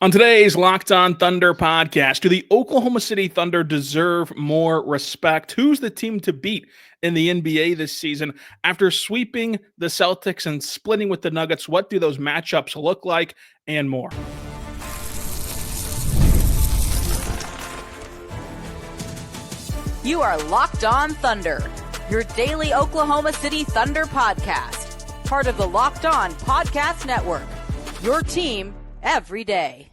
On today's Locked On Thunder podcast, do the Oklahoma City Thunder deserve more respect? Who's the team to beat in the NBA this season? After sweeping the Celtics and splitting with the Nuggets, what do those matchups look like, and more? You are Locked On Thunder, your daily Oklahoma City Thunder podcast. Part of the Locked On Podcast Network, your team every day.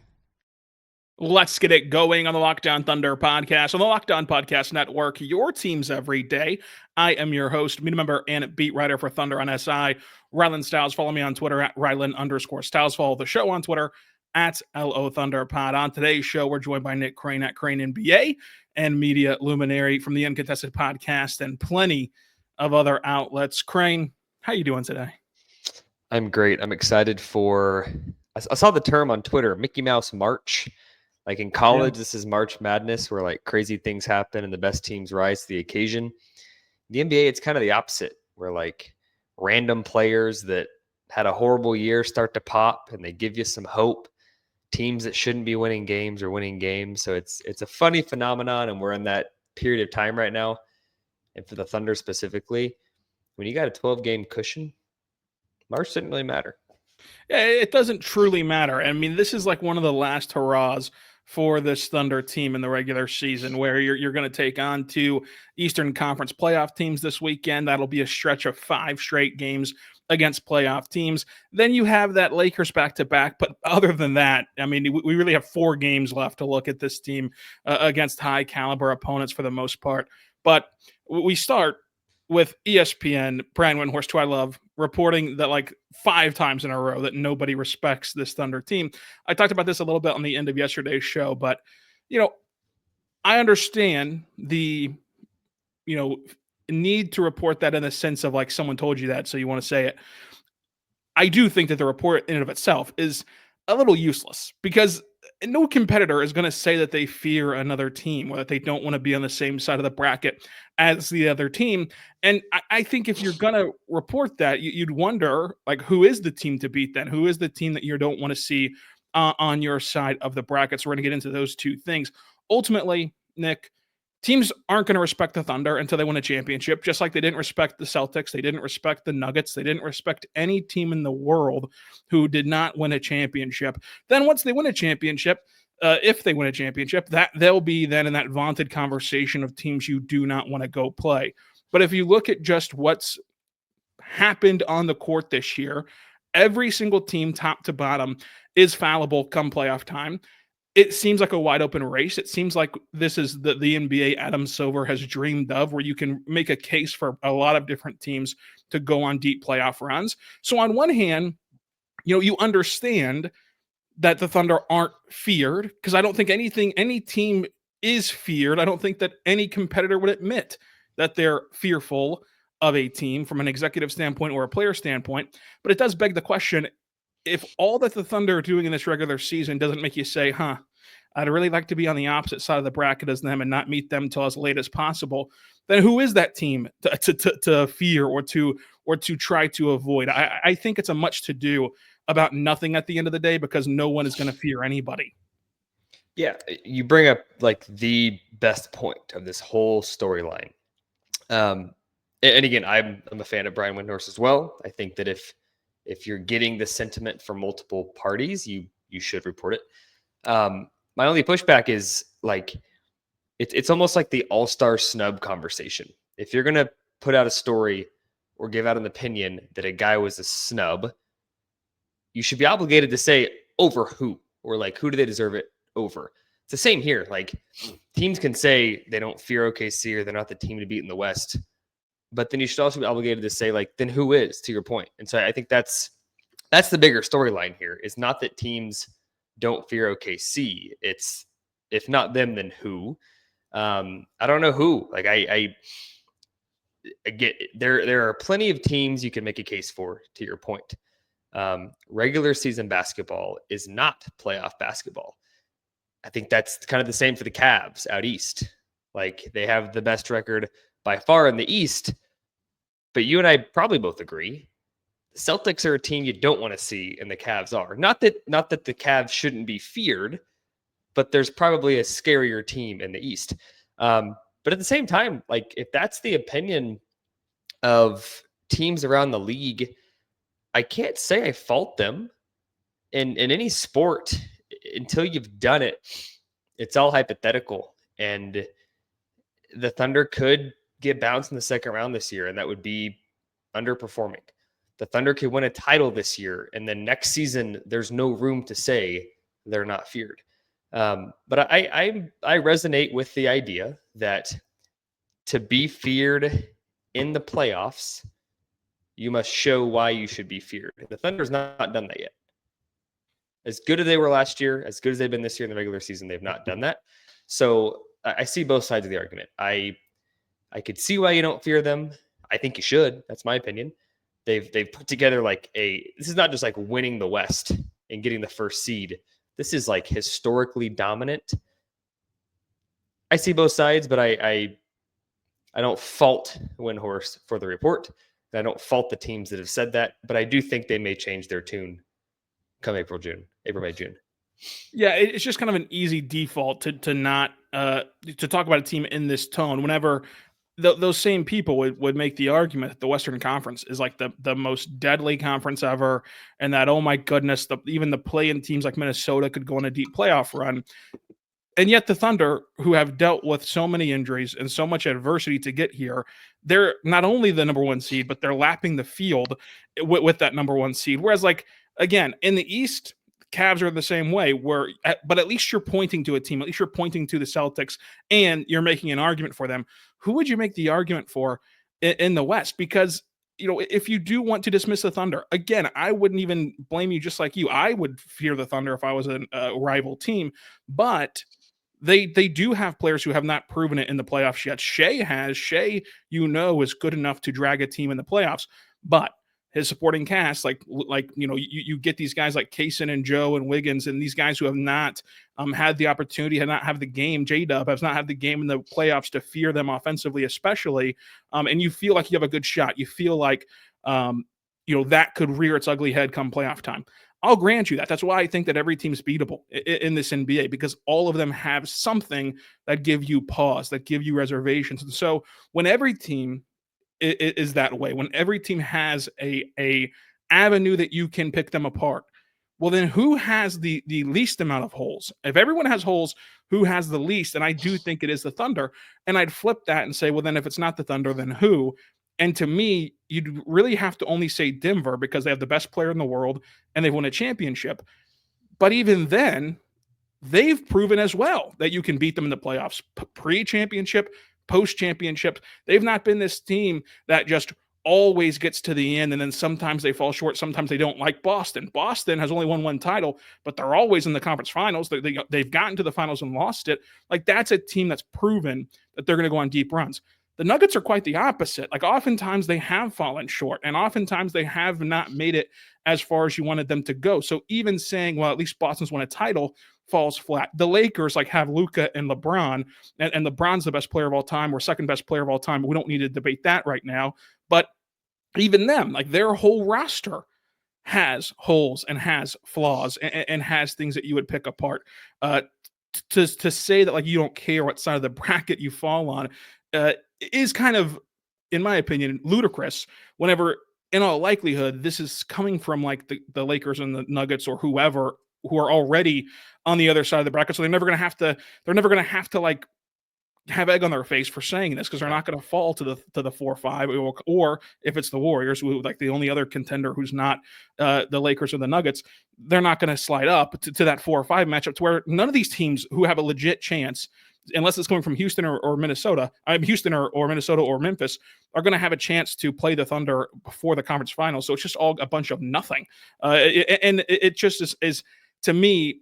Let's get it going on the Locked On Thunder podcast, on the Locked On Podcast Network, your teams every day. I am your host, media member, and beat writer for Thunder on SI, Rylan Stiles. Follow me on Twitter at Rylan_Stiles. Follow the show on Twitter at LO Thunder Pod. On today's show, we're joined by Nick Crain at Crain NBA and media luminary from the Uncontested Podcast and plenty of other outlets. Crain, how you doing today? I'm great. I'm excited for, I saw the term on Twitter, Mickey Mouse March. Like in college, This is March Madness where like crazy things happen and the best teams rise to the occasion. The NBA, it's kind of the opposite, where like random players that had a horrible year start to pop and they give you some hope. Teams that shouldn't be winning games are winning games. So it's a funny phenomenon, and we're in that period of time right now. And for the Thunder specifically, when you got a 12-game cushion, March didn't really matter. Yeah, it doesn't truly matter. I mean, this is like one of the last hurrahs for this Thunder team in the regular season, where you're going to take on two Eastern Conference playoff teams this weekend. That'll be a stretch of 5 straight games against playoff teams. Then you have that Lakers back-to-back. But other than that, I mean, we really have 4 games left to look at this team against high-caliber opponents for the most part. But we start with ESPN, Brian Windhorst, who I love, reporting that like 5 times in a row that nobody respects this Thunder team. I talked about this a little bit on the end of yesterday's show, but, I understand the, need to report that in the sense of like someone told you that, so you want to say it. I do think that the report in and of itself is a little useless, because no competitor is going to say that they fear another team or that they don't want to be on the same side of the bracket as the other team. And I think if you're going to report that, you'd wonder, like, who is the team to beat then? Who is the team that you don't want to see on your side of the bracket? So we're going to get into those two things. Ultimately, Nick, teams aren't going to respect the Thunder until they win a championship, just like they didn't respect the Celtics. They didn't respect the Nuggets. They didn't respect any team in the world who did not win a championship. Then once they win a championship, if they win a championship, that they'll be then in that vaunted conversation of teams you do not want to go play. But if you look at just what's happened on the court this year, every single team, top to bottom, is fallible come playoff time. It seems like a wide open race. It seems like this is the NBA Adam Silver has dreamed of, where you can make a case for a lot of different teams to go on deep playoff runs. So on one hand, you understand that the Thunder aren't feared, because I don't think any team is feared. I don't think that any competitor would admit that they're fearful of a team from an executive standpoint or a player standpoint. But it does beg the question, if all that the Thunder are doing in this regular season doesn't make you say, I'd really like to be on the opposite side of the bracket as them and not meet them until as late as possible, then who is that team to fear or to try to avoid? I think it's a much to do about nothing at the end of the day, because no one is going to fear anybody. Yeah, you bring up like the best point of this whole storyline. And again, I'm a fan of Brian Windhorst as well. I think that if you're getting the sentiment from multiple parties, you should report it. My only pushback is like, it's almost like the all-star snub conversation. If you're going to put out a story or give out an opinion that a guy was a snub, you should be obligated to say over who, or like, who do they deserve it over? It's the same here. Like, teams can say they don't fear OKC or they're not the team to beat in the West, but then you should also be obligated to say, like, then who is, to your point. And so I think that's the bigger storyline here. It's not that teams don't fear OKC. It's, if not them, then who? I don't know who. Like, I get, there are plenty of teams you can make a case for, to your point. Regular season basketball is not playoff basketball. I think that's kind of the same for the Cavs out east. Like, they have the best record by far in the East, but you and I probably both agree Celtics are a team you don't want to see, and the Cavs are. Not that the Cavs shouldn't be feared, but there's probably a scarier team in the East. But at the same time, like if that's the opinion of teams around the league, I can't say I fault them. In any sport, until you've done it, it's all hypothetical. And the Thunder could get bounced in the second round this year, and that would be underperforming. The Thunder could win a title this year, and then next season, there's no room to say they're not feared. But I resonate with the idea that to be feared in the playoffs, you must show why you should be feared. The Thunder's not done that yet. As good as they were last year, as good as they've been this year in the regular season, they've not done that. So I see both sides of the argument. I could see why you don't fear them. I think you should. That's my opinion. They've put together this is not just like winning the West and getting the first seed. This is like historically dominant. I see both sides, but I don't fault Windhorst for the report. I don't fault the teams that have said that, but I do think they may change their tune come April, May, June. Yeah, it's just kind of an easy default to not to talk about a team in this tone whenever those same people would make the argument that the Western Conference is like the most deadly conference ever, and that, oh my goodness, even the play-in teams like Minnesota could go on a deep playoff run. And yet the Thunder, who have dealt with so many injuries and so much adversity to get here, they're not only the number one seed, but they're lapping the field with that number one seed. Whereas, like, again, in the East, Cavs are the same way, but at least you're pointing to a team, at least you're pointing to the Celtics, and you're making an argument for them. Who would you make the argument for in the West? Because, if you do want to dismiss the Thunder, again, I wouldn't even blame you, just like you. I would fear the Thunder if I was a rival team, but they do have players who have not proven it in the playoffs yet. Shai, is good enough to drag a team in the playoffs, but his supporting cast, you get these guys like Kaysen and Joe and Wiggins, and these guys who have not had the opportunity, have not had the game. J-Dub has not had the game in the playoffs to fear them offensively, especially. And you feel like you have a good shot. You feel like, that could rear its ugly head come playoff time. I'll grant you that. That's why I think that every team's beatable in this NBA, because all of them have something that give you pause, that give you reservations. And so when every team is that way, when every team has a avenue that you can pick them apart, well, then who has the least amount of holes? If everyone has holes, who has the least? And I do think it is the Thunder. And I'd flip that and say, well, then if it's not the Thunder, then who? And to me, you'd really have to only say Denver, because they have the best player in the world and they've won a championship. But even then, they've proven as well that you can beat them in the playoffs, pre-championship, post-championship. They've not been this team that just always gets to the end and then sometimes they fall short, sometimes they don't, like Boston. Boston has only won one title, but they're always in the conference finals. They've gotten to the finals and lost it. Like, that's a team that's proven that they're going to go on deep runs. The Nuggets are quite the opposite. Like, oftentimes they have fallen short, and oftentimes they have not made it as far as you wanted them to go. So even saying, well, at least Boston's won a title, falls flat. The Lakers have Luka and LeBron, and LeBron's the best player of all time, or second best player of all time. We don't need to debate that right now. But even them, their whole roster has holes and has flaws and has things that you would pick apart. To say that you don't care what side of the bracket you fall on is kind of, in my opinion, ludicrous, whenever in all likelihood this is coming from the Lakers and the Nuggets or whoever, who are already on the other side of the bracket. So they're never going to have to have egg on their face for saying this, because they're not going to fall to the 4-5, or if it's the Warriors, who the only other contender who's not the Lakers or the Nuggets, they're not going to slide up to that 4 or 5 matchup, to where none of these teams who have a legit chance, unless it's coming from Houston or Minnesota, Houston or Minnesota or Memphis, are going to have a chance to play the Thunder before the conference finals. So it's just all a bunch of nothing. And it just is, to me,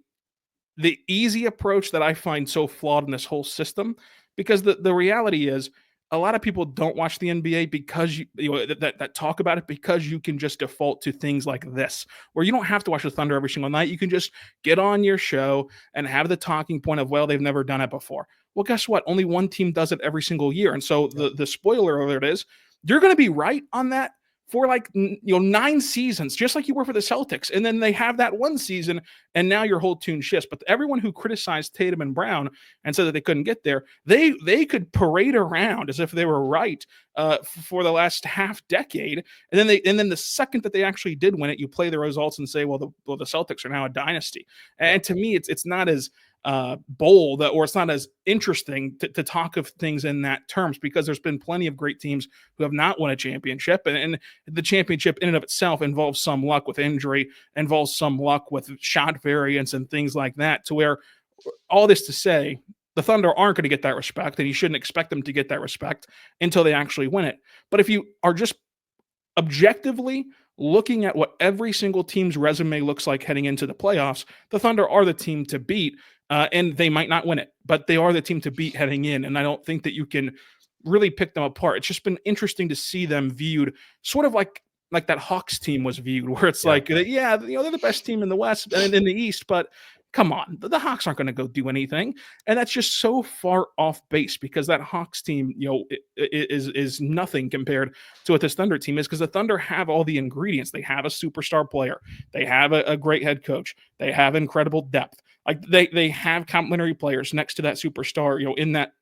the easy approach that I find so flawed in this whole system, because the reality is, a lot of people don't watch the NBA because that talk about it, because you can just default to things like this, where you don't have to watch the Thunder every single night. You can just get on your show and have the talking point of, well, they've never done it before. Well, guess what? Only one team does it every single year. And so the spoiler alert is, you're going to be right on that for like 9 seasons, just like you were for the Celtics. And then they have that one season, and now your whole tune shifts. But everyone who criticized Tatum and Brown and said that they couldn't get there, they could parade around as if they were right for the last half decade. And then the second that they actually did win it, you play the results and say, well, the Celtics are now a dynasty. And to me, it's not as bold, or it's not as interesting to talk of things in that terms, because there's been plenty of great teams who have not won a championship, and the championship in and of itself involves some luck with injury, involves some luck with shot variance and things like that, to where all this to say the Thunder aren't going to get that respect, and you shouldn't expect them to get that respect until they actually win it. But if you are just objectively looking at what every single team's resume looks like heading into the playoffs, the Thunder are the team to beat, and they might not win it, but they are the team to beat heading in. And I don't think that you can really pick them apart. It's just been interesting to see them viewed sort of like that Hawks team was viewed, where it's like, yeah, they're the best team in the West and in the East, but come on, the Hawks aren't going to go do anything. And that's just so far off base, because that Hawks team, is nothing compared to what this Thunder team is, because the Thunder have all the ingredients. They have a superstar player. They have a great head coach. They have incredible depth. Like they have complementary players next to that superstar, in that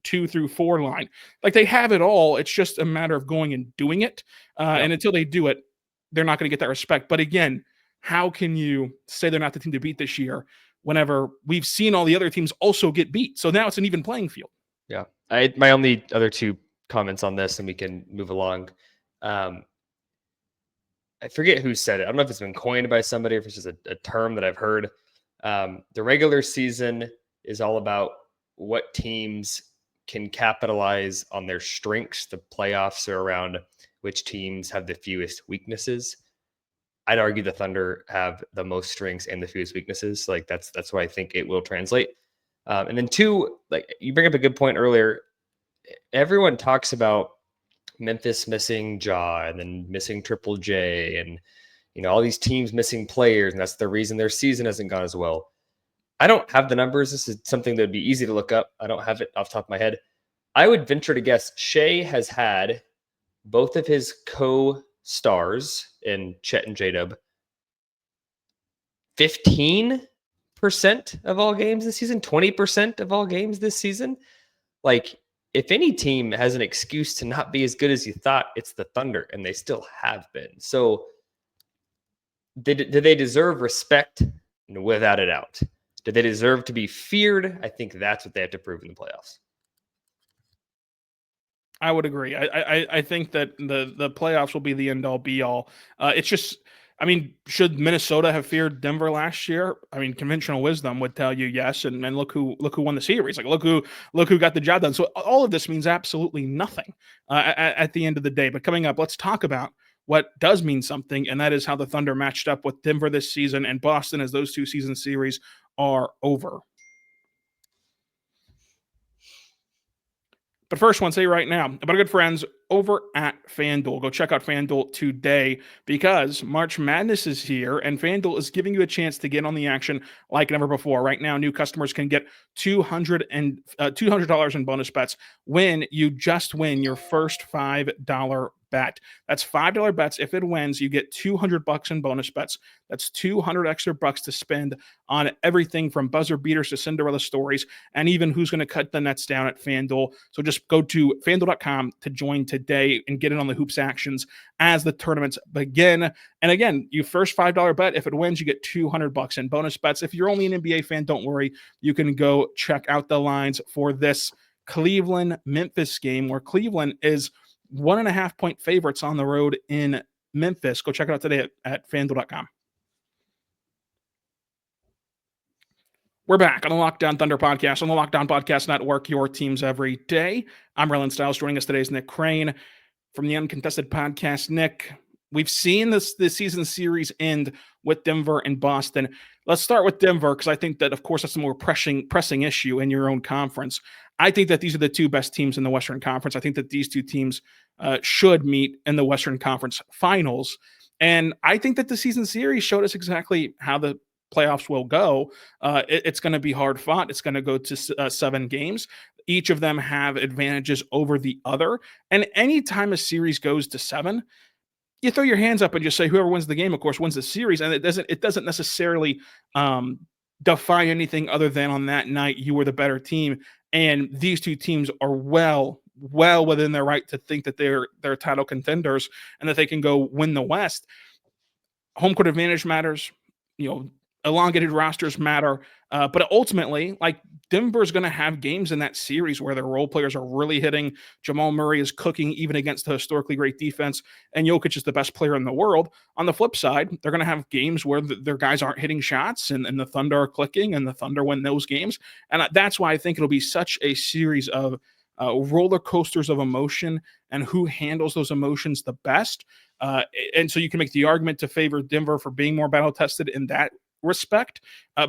2 through 4 line. Like they have it all. It's just a matter of going and doing it. And until they do it, they're not going to get that respect. But again, how can you say they're not the team to beat this year whenever we've seen all the other teams also get beat? So now it's an even playing field. Yeah. My only other 2 comments on this, and we can move along. I forget who said it. I don't know if it's been coined by somebody, or if it's just a term that I've heard. The regular season is all about what teams can capitalize on their strengths. The playoffs are around which teams have the fewest weaknesses. I'd argue the Thunder have the most strengths and the fewest weaknesses. Like that's why I think it will translate. And then 2, like you bring up a good point earlier. Everyone talks about Memphis missing Ja, and then missing Triple J, and all these teams missing players, and that's the reason their season hasn't gone as well. I don't have the numbers. This is something that would be easy to look up. I don't have it off the top of my head. I would venture to guess Shai has had both of his co-stars in Chet and J-Dub 15% of all games this season, 20% of all games this season. Like, if any team has an excuse to not be as good as you thought, it's the Thunder, and they still have been. So do they deserve respect? Without a doubt. Do they deserve to be feared? I think that's what they have to prove in the playoffs. I would agree. I think that the playoffs will be the end all be all. It's just, should Minnesota have feared Denver last year? Conventional wisdom would tell you yes, and look who won the series. Like look who got the job done. So all of this means absolutely nothing at the end of the day. But coming up, let's talk about what does mean something, and that is how the Thunder matched up with Denver this season and Boston, as those 2 season series are over. But first, I want to say right now about our good friends over at FanDuel. Go check out FanDuel today, because March Madness is here, and FanDuel is giving you a chance to get on the action like never before. Right now, new customers can get $200 in bonus bets when you just win your first $5 bet. That's $5 bets. If it wins, you get $200 in bonus bets. That's 200 extra bucks to spend on everything from buzzer beaters to Cinderella stories, and even who's going to cut the nets down at FanDuel. So just go to FanDuel.com to join today and get in on the hoops actions as the tournaments begin. And again, you first $5 bet. If it wins, you get $200 in bonus bets. If you're only an NBA fan, don't worry. You can go check out the lines for this Cleveland-Memphis game, where Cleveland is 1.5 point favorites on the road in Memphis. Go check it out today at FanDuel.com. We're back on the Lockdown Thunder podcast on the Lockdown Podcast Network, your teams every day. I'm Rylan Stiles. Joining us today is Nick Crain from the Uncontested Podcast. Nick, we've seen this season series end with Denver and Boston. Let's start with Denver, because I think that, of course, that's a more pressing issue in your own conference. I think that these are the 2 best teams in the Western Conference. I think that these 2 teams should meet in the Western Conference Finals. And I think that the season series showed us exactly how the playoffs will go. It's going to be hard fought. It's going to go to 7 games. Each of them have advantages over the other. And anytime a series goes to 7, you throw your hands up and just say whoever wins the game, of course, wins the series, and it doesn't necessarily define anything other than on that night you were the better team, and these two teams are well within their right to think that they're title contenders and that they can go win the West. Home court advantage matters, elongated rosters matter, but ultimately, like, Denver's going to have games in that series where their role players are really hitting. Jamal Murray is cooking even against a historically great defense, and Jokic is the best player in the world. On the flip side, they're going to have games where their guys aren't hitting shots, and the Thunder are clicking, and the Thunder win those games. And that's why I think it'll be such a series of roller coasters of emotion and who handles those emotions the best. And so you can make the argument to favor Denver for being more battle tested in that respect.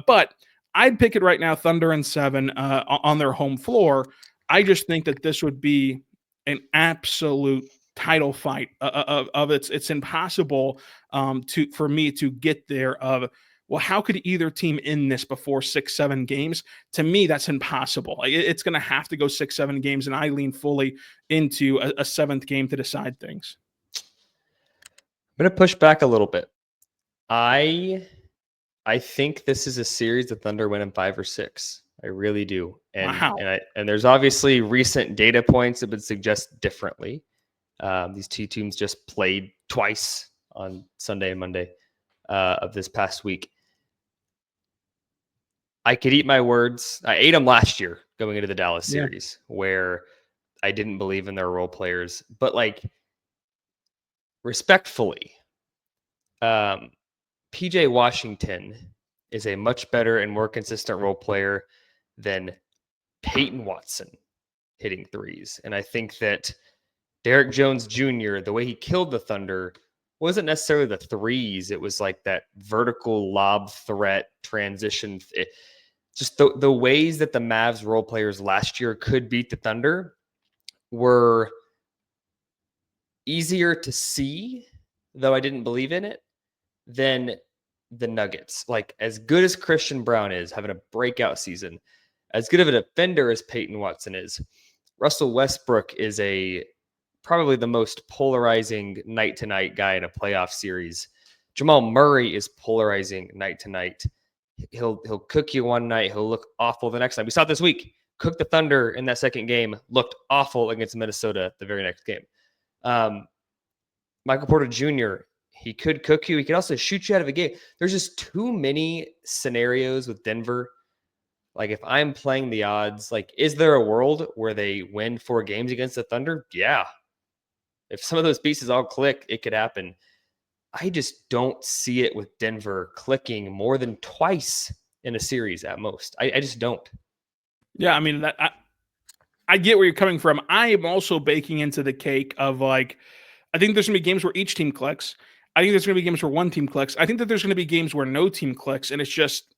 But I'd pick it right now, Thunder in 7 on their home floor. I just think that this would be an absolute title fight of it's impossible for me to get there of, well, how could either team end this before 6-7 games? To me, that's impossible. It's going to have to go 6-7 games, and I lean fully into a 7th game to decide things. I'm going to push back a little bit. I think this is a series the Thunder win in 5 or 6. I really do. And wow. And there's obviously recent data points that would suggest differently. These two teams just played twice on Sunday and Monday of this past week. I could eat my words. I ate them last year going into the Dallas series where I didn't believe in their role players. But, like, respectfully, PJ Washington is a much better and more consistent role player than Peyton Watson hitting threes. And I think that Derrick Jones Jr., the way he killed the Thunder, wasn't necessarily the threes. It was like that vertical lob threat transition. Just the ways that the Mavs role players last year could beat the Thunder were easier to see, though I didn't believe in it, than the Nuggets. Like, as good as Christian Brown is, having a breakout season, as good of a defender as Peyton Watson is, Russell Westbrook is probably the most polarizing night-to-night guy in a playoff series. Jamal Murray is polarizing night-to-night. He'll cook you one night, he'll look awful the next night. We saw it this week. Cooked the Thunder in that second game, looked awful against Minnesota the very next game. Michael Porter Jr., he could cook you. He could also shoot you out of a game. There's just too many scenarios with Denver. Like, if I'm playing the odds, like, is there a world where they win 4 games against the Thunder? Yeah. If some of those pieces all click, it could happen. I just don't see it with Denver clicking more than twice in a series at most. I just don't. Yeah, I mean, I get where you're coming from. I am also baking into the cake of, like, I think there's going to be games where each team clicks. I think there's going to be games where one team clicks. I think that there's going to be games where no team clicks, and it's just,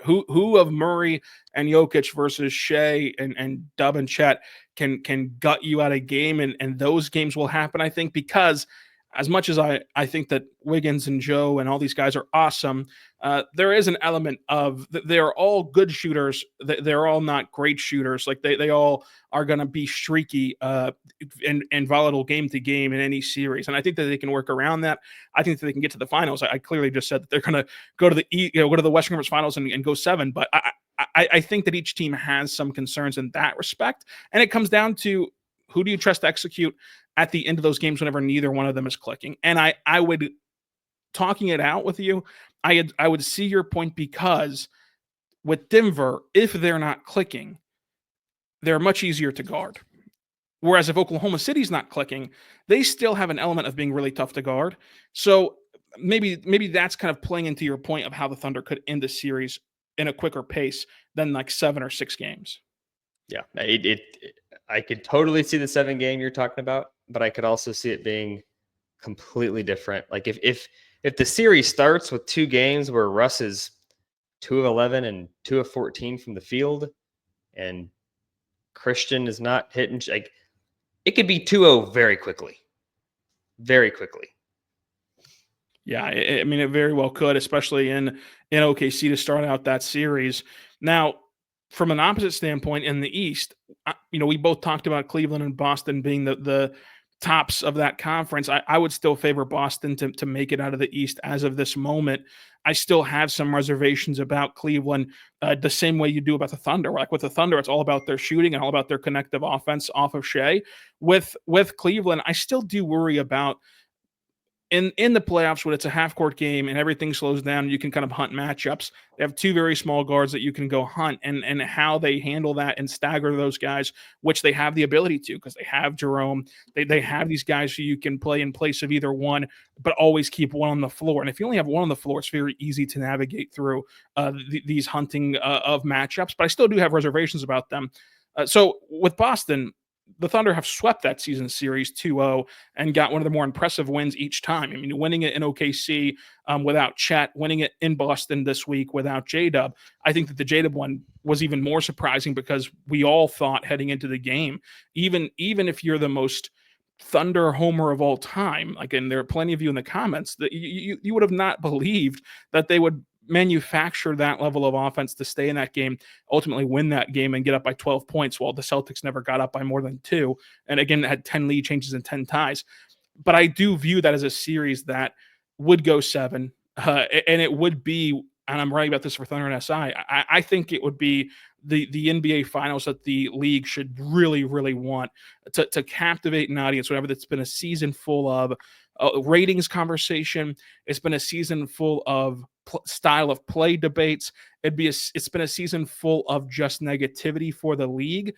who of Murray and Jokic versus Shai and Dub and Chet can gut you out of game, and those games will happen, I think, because as much as I think that Wiggins and Joe and all these guys are awesome, there is an element of they're all good shooters. They're all not great shooters. Like, they all are going to be streaky and volatile game to game in any series. And I think that they can work around that. I think that they can get to the finals. I clearly just said that they're going to go to the Western Conference Finals and go 7. But I think that each team has some concerns in that respect. And it comes down to, who do you trust to execute at the end of those games whenever neither one of them is clicking? And I would, talking it out with you, I would see your point, because with Denver, if they're not clicking, they're much easier to guard. Whereas if Oklahoma City's not clicking, they still have an element of being really tough to guard. So maybe that's kind of playing into your point of how the Thunder could end the series in a quicker pace than like 7 or 6 games. Yeah, I could totally see the 7 game you're talking about, but I could also see it being completely different. Like, if the series starts with 2 games where Russ is 2 of 11 and 2 of 14 from the field, and Christian is not hitting, like, it could be 2-0 very quickly. Very quickly. Yeah, I mean, it very well could, especially in OKC to start out that series. Now, from an opposite standpoint in the East, we both talked about Cleveland and Boston being the tops of that conference, I would still favor Boston to make it out of the East as of this moment. I still have some reservations about Cleveland, the same way you do about the Thunder. Like with the Thunder, it's all about their shooting and all about their connective offense off of Shai. With Cleveland, I still do worry about in the playoffs when it's a half court game and everything slows down, you can kind of hunt matchups. They have two very small guards that you can go hunt, and how they handle that and stagger those guys, which they have the ability to because they have Jerome. They have these guys who you can play in place of either one, but always keep one on the floor. And if you only have one on the floor, it's very easy to navigate through these hunting of matchups. But I still do have reservations about them. So with Boston, the Thunder have swept that season series 2-0 and got one of the more impressive wins each time. I mean, winning it in OKC without Chet, winning it in Boston this week without J-Dub. I think that the J-Dub one was even more surprising because we all thought heading into the game, even if you're the most Thunder homer of all time, like, and there are plenty of you in the comments, that you would have not believed that they would manufacture that level of offense to stay in that game, ultimately win that game and get up by 12 points, while the Celtics never got up by more than 2. And again, had 10 lead changes and 10 ties. But I do view that as a series that would go 7. And it would be, and I'm writing about this for Thunder and SI, I think it would be the NBA finals that the league should really, really want to captivate an audience, whatever. That's been a season full of ratings conversation. It's been a season full of style of play debates. It's been a season full of just negativity for the league.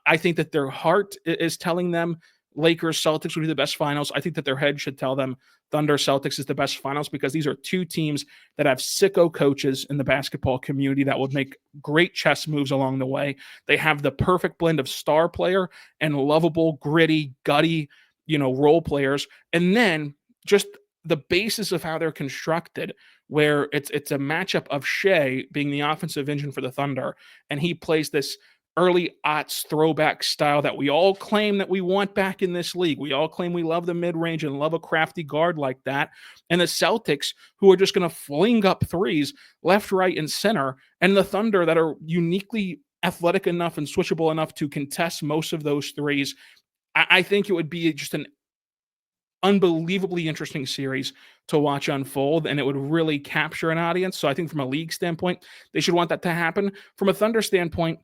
I think that their heart is telling them Lakers Celtics would be the best finals. I think that their head should tell them Thunder Celtics is the best finals, because these are two teams that have sicko coaches in the basketball community that would make great chess moves along the way. They have the perfect blend of star player and lovable, gritty, gutty, role players. And then just the basis of how they're constructed, where it's a matchup of Shai being the offensive engine for the Thunder, and he plays this early aughts throwback style that we all claim that we want back in this league. We all claim we love the mid-range and love a crafty guard like that. And the Celtics, who are just going to fling up threes left, right, and center, and the Thunder that are uniquely athletic enough and switchable enough to contest most of those threes. I think it would be just an unbelievably interesting series to watch unfold, and it would really capture an audience. So I think from a league standpoint, they should want that to happen. From a Thunder standpoint,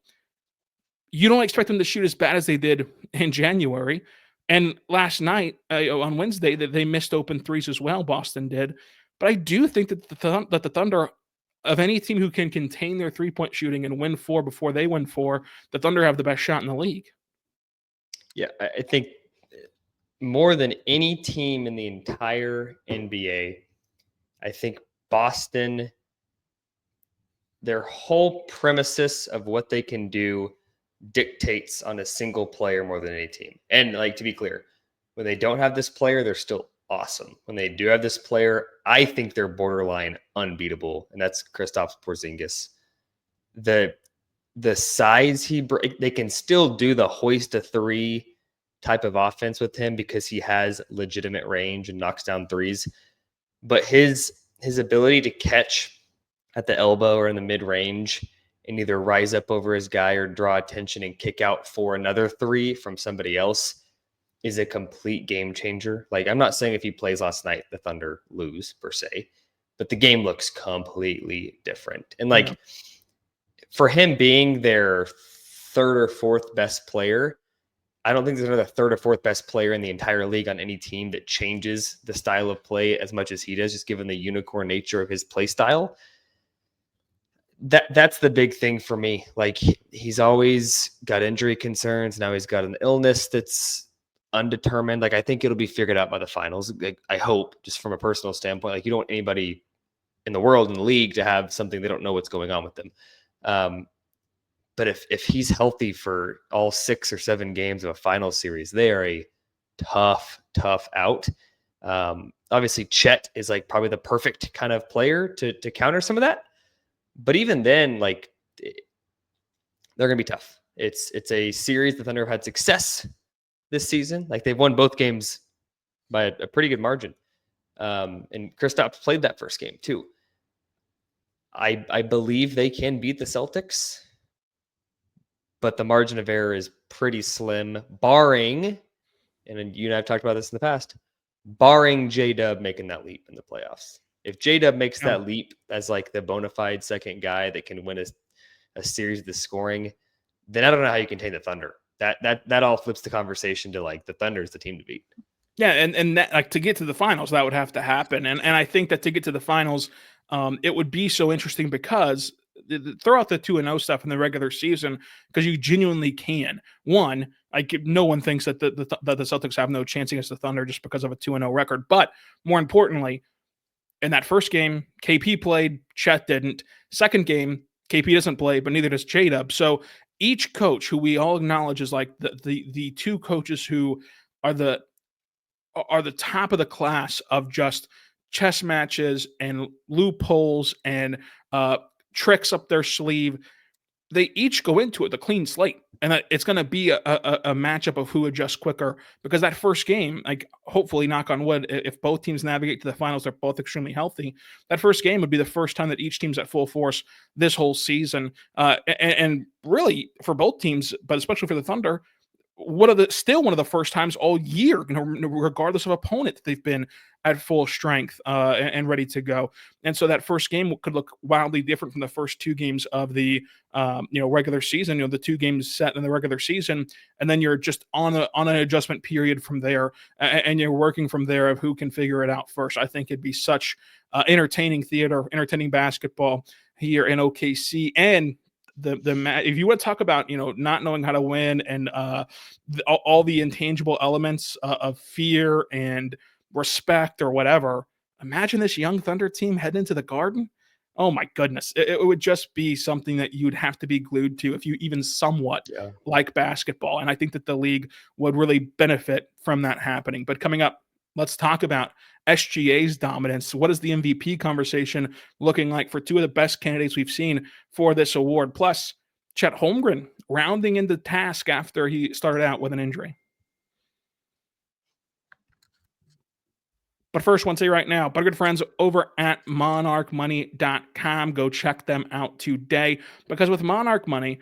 you don't expect them to shoot as bad as they did in January. And last night, on Wednesday, that they missed open threes as well. Boston did. But I do think that the Thunder, of any team who can contain their three-point shooting and win 4 before they win 4, the Thunder have the best shot in the league. Yeah, I think more than any team in the entire NBA, I think Boston, their whole premises of what they can do dictates on a single player more than any team. And to be clear, when they don't have this player, they're still awesome. When they do have this player, I think they're borderline unbeatable, and that's Kristaps Porzingis. The size they can still do the hoist a 3 type of offense with him because he has legitimate range and knocks down threes. But his ability to catch at the elbow or in the mid-range and either rise up over his guy or draw attention and kick out for another 3 from somebody else is a complete game changer. I'm not saying if he plays last night, the Thunder lose per se, but the game looks completely different. And for him being their 3rd or 4th best player, I don't think there's another 3rd or 4th best player in the entire league on any team that changes the style of play as much as he does, just given the unicorn nature of his play style. That's the big thing for me. He's always got injury concerns. Now he's got an illness that's undetermined. I think it'll be figured out by the finals. I hope, just from a personal standpoint. You don't want anybody in the world, in the league, to have something they don't know what's going on with them. But if he's healthy for all 6 or 7 games of a final series, they are a tough out. Obviously, Chet is probably the perfect kind of player to counter some of that. But even then, they're going to be tough. It's a series the Thunder have had success this season. They've won both games by a pretty good margin. And Kristaps played that first game too. I believe they can beat the Celtics, but the margin of error is pretty slim, barring and then you and I have talked about this in the past, barring J-Dub making that leap in the playoffs. If J-Dub makes that leap as like the bona fide second guy that can win a series of the scoring, then I don't know how you contain the Thunder. That all flips the conversation to like the Thunder is the team to beat. Yeah, and that, like, to get to the finals, that would have to happen. And I think that to get to the finals, it would be so interesting because throw out the 2-0 stuff in the regular season, because you genuinely can. One, like, no one thinks that the Celtics have no chance against the Thunder just because of a 2-0 record. But more importantly, in that first game, KP played, Chet didn't. Second game, KP doesn't play, but neither does J-Dub. So each coach, who we all acknowledge is like the two coaches who are the top of the class of just chess matches and loopholes and tricks up their sleeve, they each go into it the clean slate, and it's going to be a matchup of who adjusts quicker, because that first game, like, hopefully, knock on wood, if both teams navigate to the finals, they're both extremely healthy. That first game would be the first time that each team's at full force this whole season, and really for both teams, but especially for the Thunder, still one of the first times all year, regardless of opponent, that they've been at full strength and ready to go. And so that first game could look wildly different from the first two games of the regular season. The two games set in the regular season, and then you're just on an adjustment period from there, and you're working from there of who can figure it out first. I think it'd be such entertaining basketball here in OKC. And if you want to talk about not knowing how to win and all the intangible elements of fear and respect or whatever, imagine this young Thunder team heading into the Garden. Oh my goodness, it would just be something that you'd have to be glued to if you even somewhat like basketball. And I think that the league would really benefit from that happening. But coming up, let's talk about SGA's dominance. What is the MVP conversation looking like for two of the best candidates we've seen for this award? Plus, Chet Holmgren rounding into task after he started out with an injury. But first, I want to say right now, but good friends over at monarchmoney.com, go check them out today. Because with Monarch Money,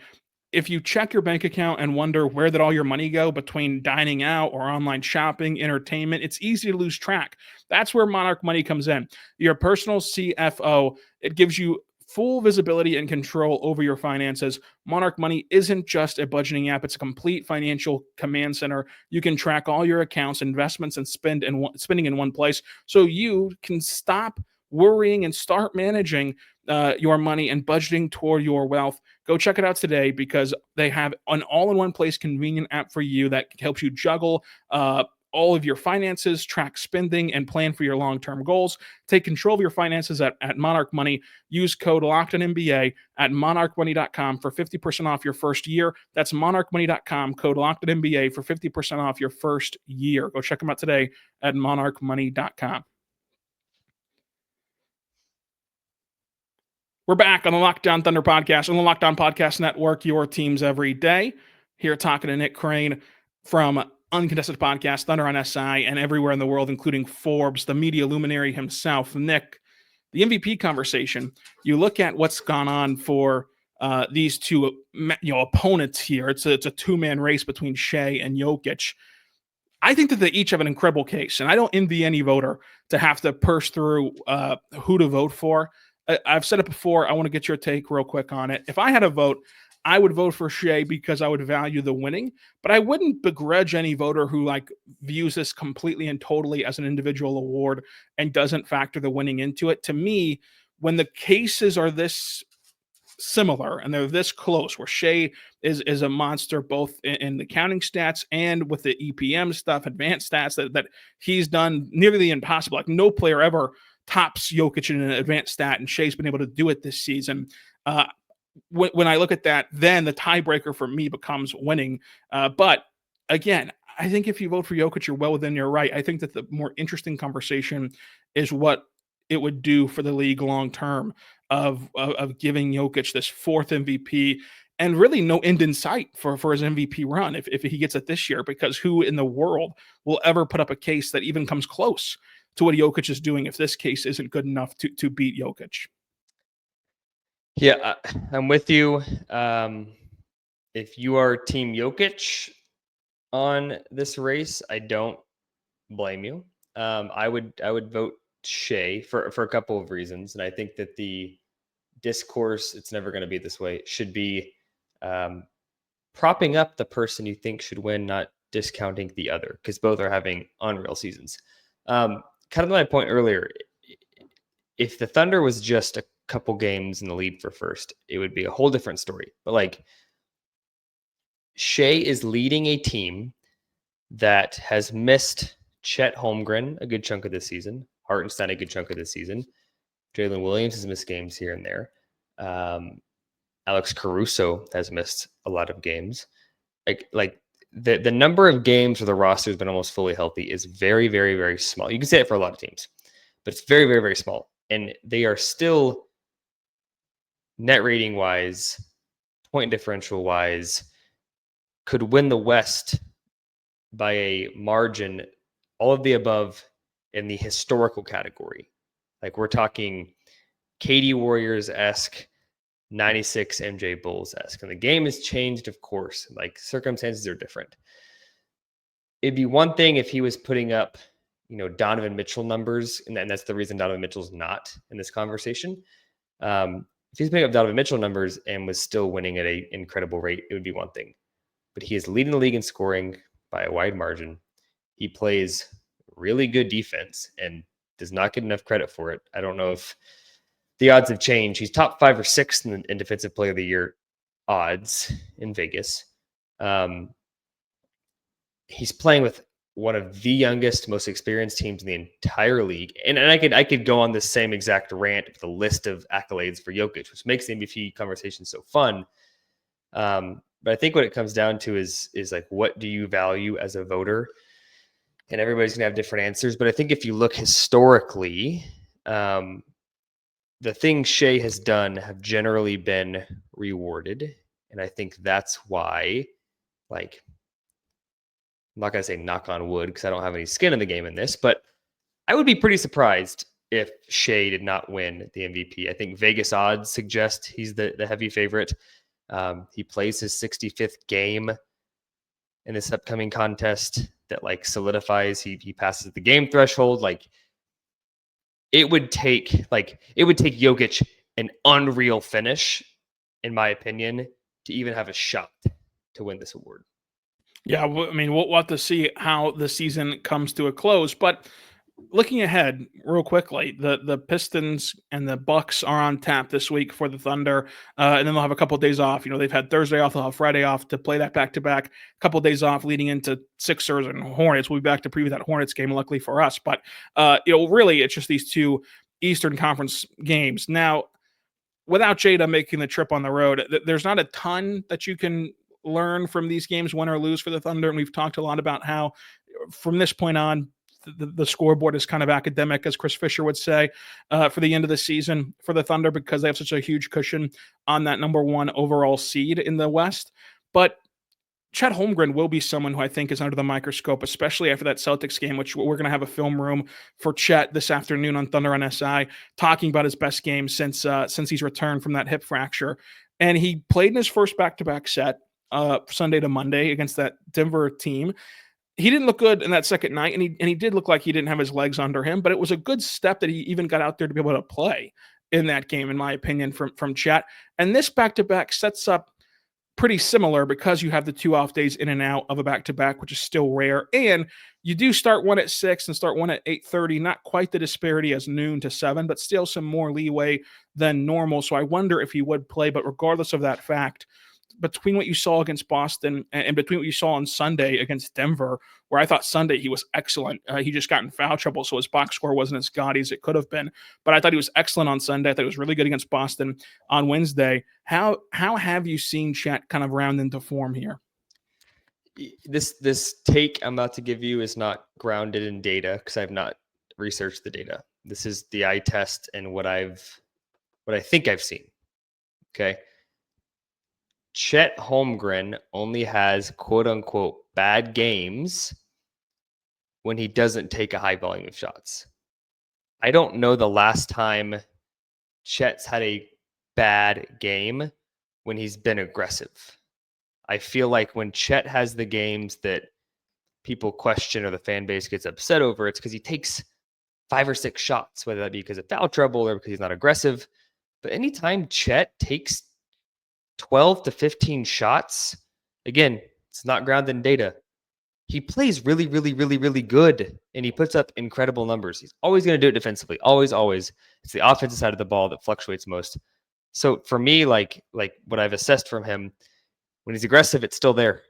if you check your bank account and wonder where did all your money go between dining out or online shopping, entertainment, it's easy to lose track. That's where Monarch Money comes in. Your personal CFO. It gives you full visibility and control over your finances. Monarch Money isn't just a budgeting app. It's a complete financial command center. You can track all your accounts, investments, and spending in one place, so you can stop worrying and start managing your money and budgeting toward your wealth. Go check it out today, because they have an all-in-one place convenient app for you that helps you juggle all of your finances, track spending, and plan for your long-term goals. Take control of your finances at Monarch Money. Use code LOCKEDONNBA at monarchmoney.com for 50% off your first year. That's monarchmoney.com, code LOCKEDONNBA for 50% off your first year. Go check them out today at monarchmoney.com. We're back on the Locked On Thunder podcast, on the Locked On Podcast Network, your teams every day. Here talking to Nick Crain from Uncontested Podcast, Thunder on SI, and everywhere in the world, including Forbes, the media luminary himself. Nick, the MVP conversation, you look at what's gone on for these two opponents here. It's a two-man race between Shai and Jokic. I think that they each have an incredible case, and I don't envy any voter to have to purse through who to vote for. I've said it before. I want to get your take real quick on it. If I had a vote, I would vote for Shai because I would value the winning, but I wouldn't begrudge any voter who views this completely and totally as an individual award and doesn't factor the winning into it. To me, when the cases are this similar and they're this close, where Shai is a monster both in the counting stats and with the EPM stuff, advanced stats that he's done nearly the impossible. Like, no player ever tops Jokic in an advanced stat, and Shai's been able to do it this season. When I look at that, then the tiebreaker for me becomes winning. But again, I think if you vote for Jokic, you're well within your right. I think that the more interesting conversation is what it would do for the league long term of giving Jokic this fourth MVP, and really no end in sight for his MVP run if he gets it this year, because who in the world will ever put up a case that even comes close to what Jokic is doing if this case isn't good enough to beat Jokic? Yeah, I'm with you. If you are Team Jokic, on this race. I don't blame you. I would vote Shai for a couple of reasons, and I think that the discourse, it's never going to be this way, should be propping up the person you think should win, not discounting the other, because both are having unreal seasons. Kind of my point earlier, if the Thunder was just a couple games in the lead for first, it would be a whole different story. But like, Shai is leading a team that has missed Chet Holmgren a good chunk of this season, Hartenstein a good chunk of this season. Jalen Williams has missed games here and there. Alex Caruso has missed a lot of games. Like the number of games where the roster has been almost fully healthy is very, very, very small. You can say it for a lot of teams, but it's very, very, very small. And they are still net rating wise, point differential wise, could win the West by a margin, all of the above in the historical category. Like we're talking KD Warriors-esque, 96 MJ Bulls-esque. And the game has changed, of course. Like circumstances are different. It'd be one thing if he was putting up, Donovan Mitchell numbers, and that's the reason Donovan Mitchell's not in this conversation. If he's putting up Donovan Mitchell numbers and was still winning at an incredible rate, it would be one thing. But he is leading the league in scoring by a wide margin. He plays really good defense and does not get enough credit for it. I don't know if the odds have changed. He's top 5 or 6 in Defensive Player of the Year odds in Vegas. He's playing with one of the youngest, most experienced teams in the entire league. And I could go on this same exact rant with a list of accolades for Jokic, which makes the MVP conversation so fun. But I think what it comes down to is like, what do you value as a voter? And everybody's going to have different answers. But I think if you look historically, the things Shai has done have generally been rewarded. And I think that's why, like, I'm not going to say knock on wood because I don't have any skin in the game in this, but I would be pretty surprised if Shai did not win the MVP. I think Vegas odds suggest he's the heavy favorite. He plays his 65th game in this upcoming contest that like solidifies he passes the game threshold. Like it would take Jokic an unreal finish, in my opinion, to even have a shot to win this award. Yeah, I mean, we'll have to see how the season comes to a close. But looking ahead real quickly, the Pistons and the Bucks are on tap this week for the Thunder, and then they'll have a couple of days off. They've had Thursday off, they'll have Friday off to play that back-to-back, a couple of days off leading into Sixers and Hornets. We'll be back to preview that Hornets game, luckily for us. But, really, it's just these two Eastern Conference games. Now, without Jada making the trip on the road, there's not a ton that you can learn from these games, win or lose for the Thunder. And we've talked a lot about how from this point on, the scoreboard is kind of academic, as Chris Fisher would say, for the end of the season for the Thunder, because they have such a huge cushion on that number 1 overall seed in the West. But Chet Holmgren will be someone who I think is under the microscope, especially after that Celtics game, which we're going to have a film room for Chet this afternoon on Thunder on SI, talking about his best game since he's returned from that hip fracture. And he played in his first back-to-back set Sunday to Monday against that Denver team. He didn't look good in that second night, and he did look like he didn't have his legs under him, but it was a good step that he even got out there to be able to play in that game, in my opinion, from Chet. And this back-to-back sets up pretty similar because you have the 2 off days in and out of a back-to-back, which is still rare. And you do start one at 6 and start one at 8:30, not quite the disparity as noon to 7, but still some more leeway than normal. So I wonder if he would play, but regardless of that fact, between what you saw against Boston and between what you saw on Sunday against Denver, where I thought Sunday he was excellent. He just got in foul trouble, so his box score wasn't as gaudy as it could have been. But I thought he was excellent on Sunday. I thought he was really good against Boston on Wednesday. How have you seen Chet kind of round into form here? This take I'm about to give you is not grounded in data because I've not researched the data. This is the eye test and what I think I've seen. Okay. Chet Holmgren only has quote unquote bad games when he doesn't take a high volume of shots. I don't know the last time Chet's had a bad game when he's been aggressive. I feel like when Chet has the games that people question or the fan base gets upset over, it's because he takes 5 or 6 shots, whether that be because of foul trouble or because he's not aggressive. But anytime Chet takes 12 to 15 shots, again, it's not grounded in data. He plays really, really, really, really good, and he puts up incredible numbers. He's always going to do it defensively. Always, always. It's the offensive side of the ball that fluctuates most. So for me, like what I've assessed from him, when he's aggressive, it's still there.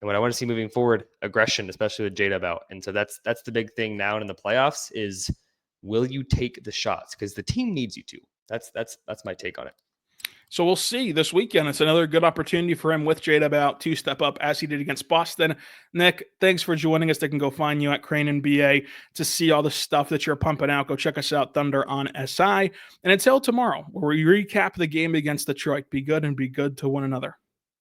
And what I want to see moving forward, aggression, especially with Jada about. And so that's the big thing now in the playoffs is, will you take the shots? Because the team needs you to. That's my take on it. So we'll see this weekend. It's another good opportunity for him with Jada about to step up as he did against Boston. Nick, thanks for joining us. They can go find you at Crain NBA to see all the stuff that you're pumping out. Go check us out, Thunder on SI. And until tomorrow, where we recap the game against Detroit, be good and be good to one another.